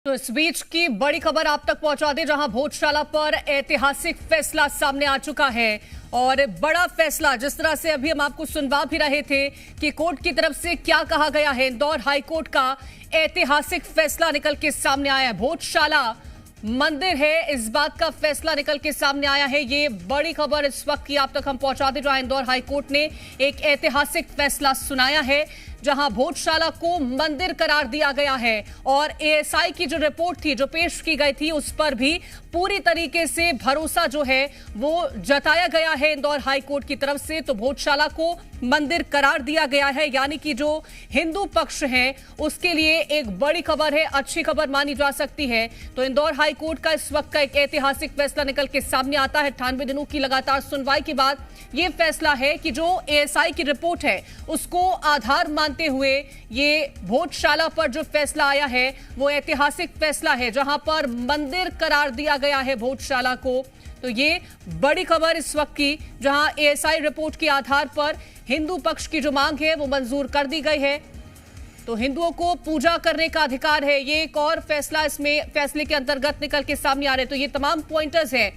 तो इस बीच की बड़ी खबर आप तक पहुंचा दें, जहां भोजशाला पर ऐतिहासिक फैसला सामने आ चुका है। और बड़ा फैसला, जिस तरह से अभी हम आपको सुनवा भी रहे थे कि कोर्ट की तरफ से क्या कहा गया है, इंदौर हाईकोर्ट का ऐतिहासिक फैसला निकल के सामने आया है। भोजशाला मंदिर है, इस बात का फैसला निकल के सामने आया है। ये बड़ी खबर इस वक्त की आप तक हम पहुंचा दें, जहां इंदौर हाईकोर्ट ने एक ऐतिहासिक फैसला सुनाया है, जहां भोजशाला को मंदिर करार दिया गया है। और एएसआई की जो रिपोर्ट थी, जो पेश की गई थी, उस पर भी पूरी तरीके से भरोसा जो है वो जताया गया है इंदौर हाईकोर्ट की तरफ से। तो भोजशाला को मंदिर करार दिया गया है, यानी कि जो हिंदू पक्ष है उसके लिए एक बड़ी खबर है, अच्छी खबर मानी जा सकती है। तो इंदौर हाईकोर्ट का इस वक्त का एक ऐतिहासिक फैसला निकल के सामने आता है। 98 दिनों की लगातार सुनवाई के बाद यह फैसला है कि जो एएसआई की रिपोर्ट है उसको आधार मानते हुए ये भोजशाला पर जो फैसला आया है वो ऐतिहासिक फैसला है, जहां पर मंदिर करार दिया गया है भोजशाला को। तो ये बड़ी खबर इस वक्त की, जहां एएसआई रिपोर्ट के आधार पर हिंदू पक्ष की जो मांग है वो मंजूर कर दी गई है। तो हिंदुओं को पूजा करने का अधिकार है, ये एक और फैसला इसमें फैसले के अंतर्गत निकल के सामने आ रहे। तो ये तमाम पॉइंटर्स हैं।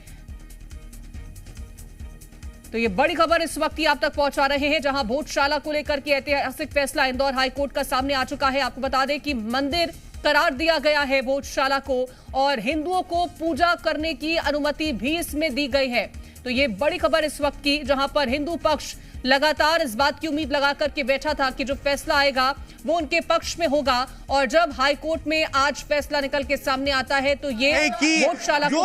तो ये बड़ी खबर इस वक्त ही आप तक पहुंचा रहे हैं, जहां भोजशाला को लेकर के ऐतिहासिक फैसला इंदौर हाईकोर्ट का सामने आ चुका है। आपको बता दें कि मंदिर करार दिया गया है भोजशाला को, और हिंदुओं को पूजा करने की अनुमति भी इसमें दी गई है। तो ये बड़ी खबर इस वक्त की, जहां पर हिंदू पक्ष लगातार इस बात की उम्मीद लगा करके बैठा था कि जो फैसला आएगा वो उनके पक्ष में होगा। और जब हाईकोर्ट में आज फैसला निकल के सामने आता है तो ये भोजशाला जो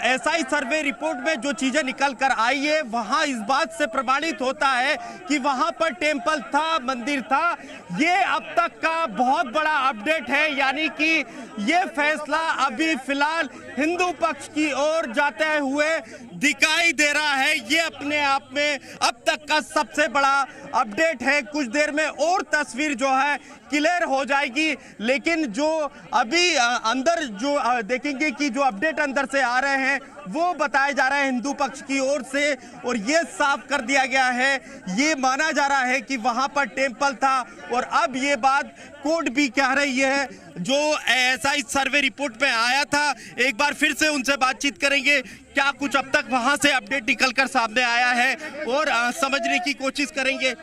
एसआई सर्वे रिपोर्ट में जो चीजें निकल कर आई है वहां इस बात से प्रमाणित होता है कि वहां पर टेंपल था, मंदिर था। ये अब तक का बहुत बड़ा अपडेट है, यानी कि ये फैसला अभी फिलहाल हिंदू पक्ष की ओर जाते हुए दिखाई दे रहा है। ये अपने आप में अब तक का सबसे बड़ा अपडेट है। कुछ देर में और तस्वीर जो है क्लियर हो जाएगी, लेकिन जो अभी अंदर जो देखेंगे कि जो अपडेट अंदर से आ रहे हैं वो बताया जा रहा है हिंदू पक्ष की ओर से, और ये साफ कर दिया गया है, ये माना जा रहा है कि वहां पर टेंपल था। और अब ये बात कोर्ट भी कह रही है, जो एएसआई सर्वे रिपोर्ट में आया था। एक बार फिर से उनसे बातचीत करेंगे, क्या कुछ अब तक वहां से अपडेट निकलकर सामने आया है, और समझने की कोशिश करेंगे।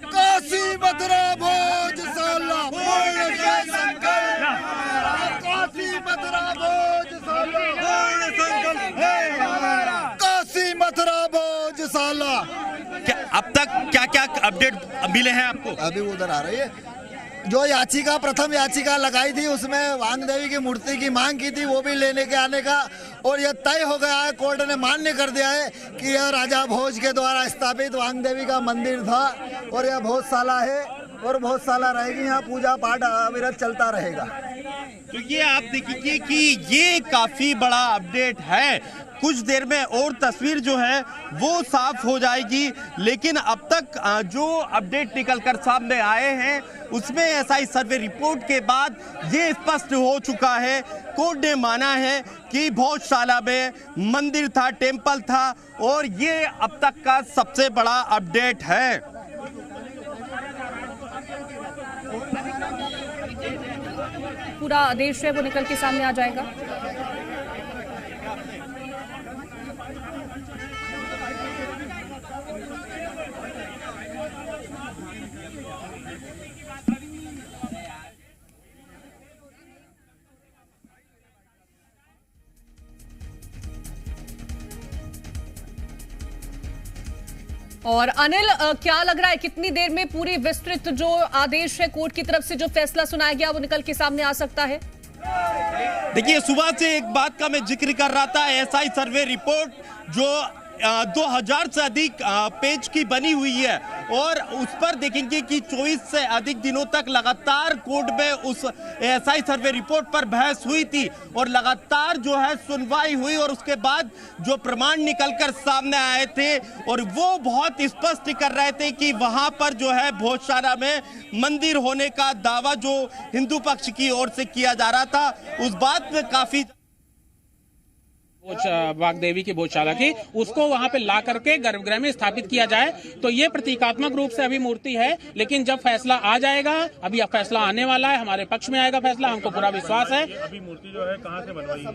काशी मथुरा भोजशाला, काशी मथुरा भोजशाला, काशी मथुरा भोजशाला। अब तक क्या क्या अपडेट मिले हैं आपको? अभी उधर आ रही है जो याचिका, प्रथम याचिका लगाई थी उसमें वांग देवी की मूर्ति की मांग की थी, वो भी लेने के आने का, और यह तय हो गया है, कोर्ट ने मान्य कर दिया है कि यह राजा भोज के द्वारा स्थापित वांग देवी का मंदिर था और यह भोजशाला है और भोजशाला रहेगी, यहाँ पूजा पाठ अविरत चलता रहेगा। तो ये आप देखिए कि ये काफी बड़ा अपडेट है। कुछ देर में और तस्वीर जो है वो साफ हो जाएगी, लेकिन अब तक जो अपडेट निकलकर सामने आए हैं उसमें एएसआई सर्वे रिपोर्ट के बाद ये स्पष्ट हो चुका है, कोर्ट ने माना है कि भोजशाला में मंदिर था, टेंपल था, और ये अब तक का सबसे बड़ा अपडेट है। पूरा आदेश है वो निकल के सामने आ जाएगा। और अनिल, क्या लग रहा है कितनी देर में पूरी विस्तृत जो आदेश है कोर्ट की तरफ से जो फैसला सुनाया गया वो निकल के सामने आ सकता है? देखिए, सुबह से एक बात का मैं जिक्र कर रहा था, एएसआई सर्वे रिपोर्ट जो 2000 से अधिक पेज की बनी हुई है, और उस पर देखेंगे कि 24 से अधिक दिनों तक लगातार कोर्ट में उस एएसआई सर्वे रिपोर्ट पर बहस हुई थी, और लगातार जो है सुनवाई हुई, और उसके बाद जो प्रमाण निकलकर सामने आए थे और वो बहुत स्पष्ट कर रहे थे कि वहां पर जो है भोजशाला में मंदिर होने का दावा जो हिंदू पक्ष की ओर से किया जा रहा था, उस बात में काफी वाग्देवी की भोजशाला की, उसको वहां पे ला करके गर्भगृह में स्थापित किया जाए। तो ये प्रतीकात्मक रूप से अभी मूर्ति है, लेकिन जब फैसला आ जाएगा, अभी फैसला आने वाला है, हमारे पक्ष में आएगा फैसला, हमको पूरा विश्वास है। अभी मूर्ति जो है कहाँ से बनवाई?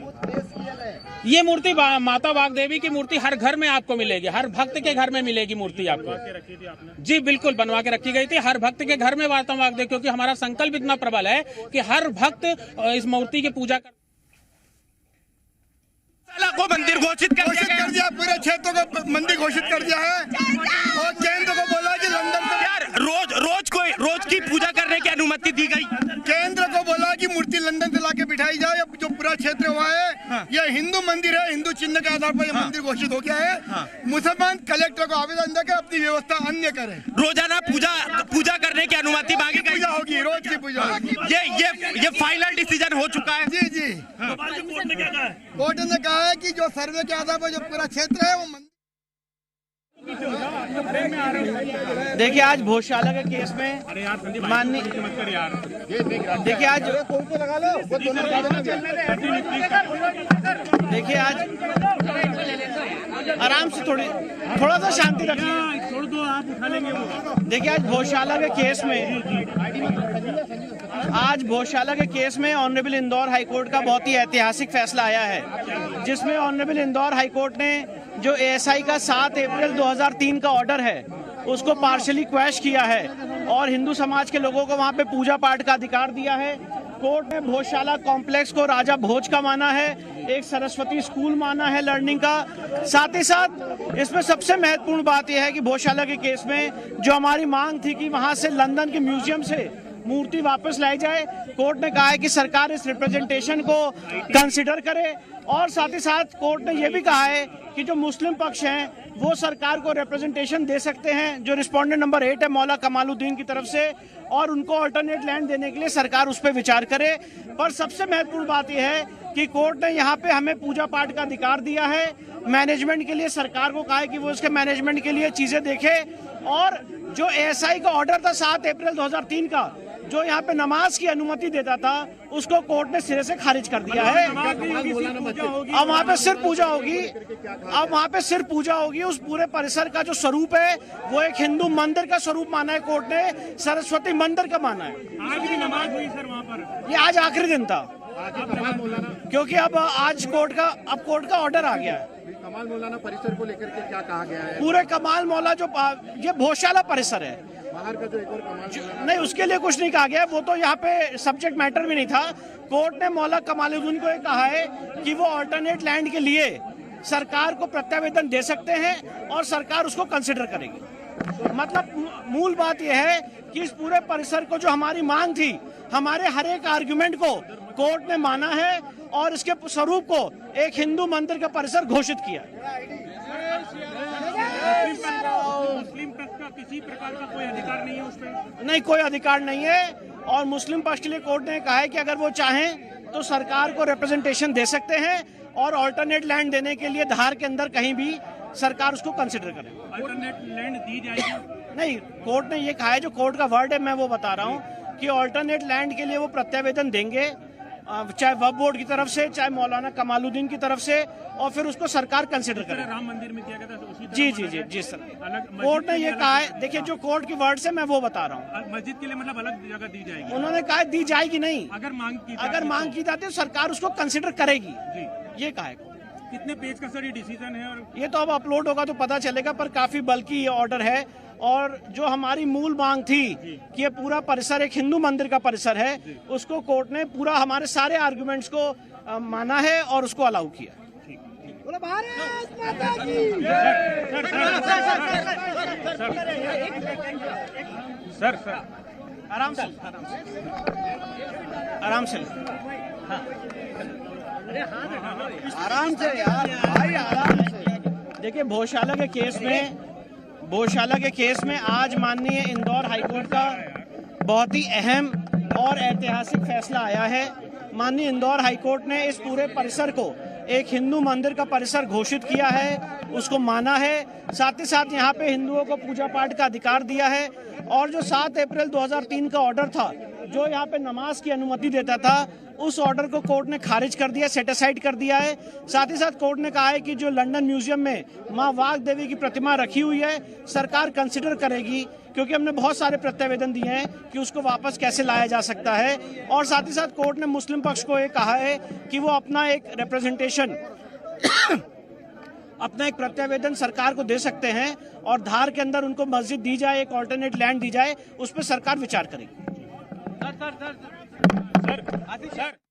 ये मूर्ति माता वाग्देवी की मूर्ति हर घर में आपको मिलेगी, हर भक्त के घर में मिलेगी मूर्ति आपको। रखी थी आपने? जी बिल्कुल, बनवा के रखी गई थी। हर भक्त के घर में माता वाग्देवी, क्योंकि हमारा संकल्प इतना प्रबल है कि हर भक्त इस मूर्ति की पूजा कर को मंदिर घोषित कर दिया, पूरे क्षेत्र को मंदिर घोषित कर दिया है और केंद्र को बोला कि लंदन से यार रोज की पूजा करने की अनुमति दी गई। केंद्र को बोला कि मूर्ति लंदन से लाके बिठाई जाए। अब जो पूरा क्षेत्र हुआ है ये हिंदू मंदिर है, हिंदू चिन्ह के आधार पर ये मंदिर घोषित हो गया है। मुसलमान कलेक्टर को आवेदन देकर अपनी व्यवस्था अन्य करे। रोजाना पूजा करने की अनुमति मांगी गई। पूजा होगी, रोज की पूजा होगी। ये फाइनल डिसीजन हो चुका है। जी कोर्ट ने कहा है कि जो सर्वे के आधार पर जो पूरा क्षेत्र है वो देखिए आज भोजशाला के केस में माननीय देखिए आज आराम से थोड़ा सा शांति रखिए। छोड़ दो, आप उठा लेंगे वो। देखिए आज भोजशाला के केस में ऑनरेबल इंदौर हाईकोर्ट का बहुत ही ऐतिहासिक फैसला आया है, जिसमें ऑनरेबल इंदौर हाईकोर्ट ने जो एएसआई का 7 अप्रैल 2003 का ऑर्डर है उसको पार्शली क्वैश किया है और हिंदू समाज के लोगों को वहां पे पूजा पाठ का अधिकार दिया है। कोर्ट ने भोजशाला कॉम्प्लेक्स को राजा भोज का माना है, एक सरस्वती स्कूल माना है लर्निंग का। साथ ही साथ इसमें सबसे महत्वपूर्ण बात यह है कि भोजशाला के केस में जो हमारी मांग थी कि वहां से लंदन के म्यूजियम से मूर्ति वापस लाई जाए, कोर्ट ने कहा है कि सरकार इस रिप्रेजेंटेशन को कंसिडर करे। और साथ ही साथ कोर्ट ने यह भी कहा है कि जो मुस्लिम पक्ष हैं वो सरकार को रिप्रेजेंटेशन दे सकते हैं, जो रिस्पोंडेंट नंबर 8 है मौला कमालुद्दीन की तरफ से, और उनको अल्टरनेट लैंड देने के लिए सरकार उस पर विचार करे। पर सबसे महत्वपूर्ण बात यह है कि कोर्ट ने यहाँ पे हमें पूजा पाठ का अधिकार दिया है। मैनेजमेंट के लिए सरकार को कहा है कि वो इसके मैनेजमेंट के लिए चीजें देखे। और जो एएसआई का ऑर्डर था 7 अप्रैल 2003 का, जो यहाँ पे नमाज की अनुमति देता था, उसको कोर्ट ने सिरे से खारिज कर दिया है। अब वहाँ पे सिर्फ पूजा होगी। उस पूरे परिसर का जो स्वरूप है वो एक हिंदू मंदिर का स्वरूप माना है कोर्ट ने, सरस्वती मंदिर का माना है। आज भी नमाज हुई सर वहाँ पर? ये आज आखिरी दिन था, क्योंकि अब आज कोर्ट का ऑर्डर आ गया है। कमाल मौलाना परिसर को लेकर के क्या कहा गया है? पूरे कमाल मौला जो ये भोजशाला परिसर है, बाहर का जो एक और कमाल नहीं, उसके लिए कुछ नहीं कहा गया। वो तो यहाँ पे सब्जेक्ट मैटर भी नहीं था। कोर्ट ने मौला कमालुद्दीन को ये कहा है कि वो अल्टरनेट लैंड के लिए सरकार को प्रत्यावेदन दे सकते हैं और सरकार उसको कंसिडर करेगी। मतलब मूल बात यह है कि इस पूरे परिसर को जो हमारी मांग थी, हमारे हर एक आर्गुमेंट को कोर्ट ने माना है और इसके स्वरूप को एक हिंदू मंदिर का परिसर घोषित किया। मुस्लिम पक्ष का किसी प्रकार का कोई अधिकार नहीं है उस पर? नहीं, कोई अधिकार नहीं है। और मुस्लिम पक्ष के लिए कोर्ट ने कहा है कि अगर वो चाहें तो सरकार को रिप्रेजेंटेशन दे सकते हैं और अल्टरनेट लैंड देने के लिए धार के अंदर कहीं भी सरकार उसको कंसिडर करे। अल्टरनेट लैंड दी जाएगी? नहीं, कोर्ट ने ये कहा है, जो कोर्ट का वर्ड है मैं वो बता रहा हूँ कि अल्टरनेट लैंड के लिए वो प्रत्यावेदन देंगे, चाहे वक्फ बोर्ड की तरफ से, चाहे मौलाना कमालुद्दीन की तरफ से, और फिर उसको सरकार कंसिडर करे। राम मंदिर में किया गया था उसी जी सर, कोर्ट ने ये कहा है। देखिए जो कोर्ट की वर्ड से मैं वो बता रहा हूँ। मस्जिद के लिए मतलब अलग जगह दी जाएगी? उन्होंने कहा दी जाएगी नहीं, अगर मांग की जाती है तो सरकार उसको कंसिडर करेगी, ये कहा है। कितने पेज का सर ये डिसीजन है? और ये तो अब अपलोड होगा तो पता चलेगा, पर काफी बल्कि ये ऑर्डर है। और जो हमारी मूल मांग थी कि ये पूरा परिसर एक हिंदू मंदिर का परिसर है, उसको कोर्ट ने पूरा हमारे सारे आर्गुमेंट्स को माना है और उसको अलाउ किया। सर आराम से यार भाई, आराम से। देखिए भोजशाला के केस में आज माननीय इंदौर हाईकोर्ट का बहुत ही अहम और ऐतिहासिक फैसला आया है। माननीय इंदौर हाईकोर्ट ने इस पूरे परिसर को एक हिंदू मंदिर का परिसर घोषित किया है, उसको माना है। साथ ही साथ यहाँ पे हिंदुओं को पूजा पाठ का अधिकार दिया है। और जो 7 अप्रैल 2003 का ऑर्डर था जो यहाँ पे नमाज की अनुमति देता था, उस ऑर्डर को कोर्ट ने खारिज कर दिया, सेट असाइड कर दिया है। साथ ही साथ कोर्ट ने कहा है कि जो लंदन म्यूजियम में मां वाग देवी की प्रतिमा रखी हुई है, सरकार कंसिडर करेगी, क्योंकि हमने बहुत सारे प्रत्यावेदन दिए हैं कि उसको वापस कैसे लाया जा सकता है। और साथ ही साथ कोर्ट ने मुस्लिम पक्ष को ये कहा है कि वो अपना एक रिप्रेजेंटेशन अपना एक प्रत्यावेदन सरकार को दे सकते हैं और धार के अंदर उनको मस्जिद दी जाए, एक ऑल्टरनेट लैंड दी जाए, उस पर सरकार विचार करेगी। सर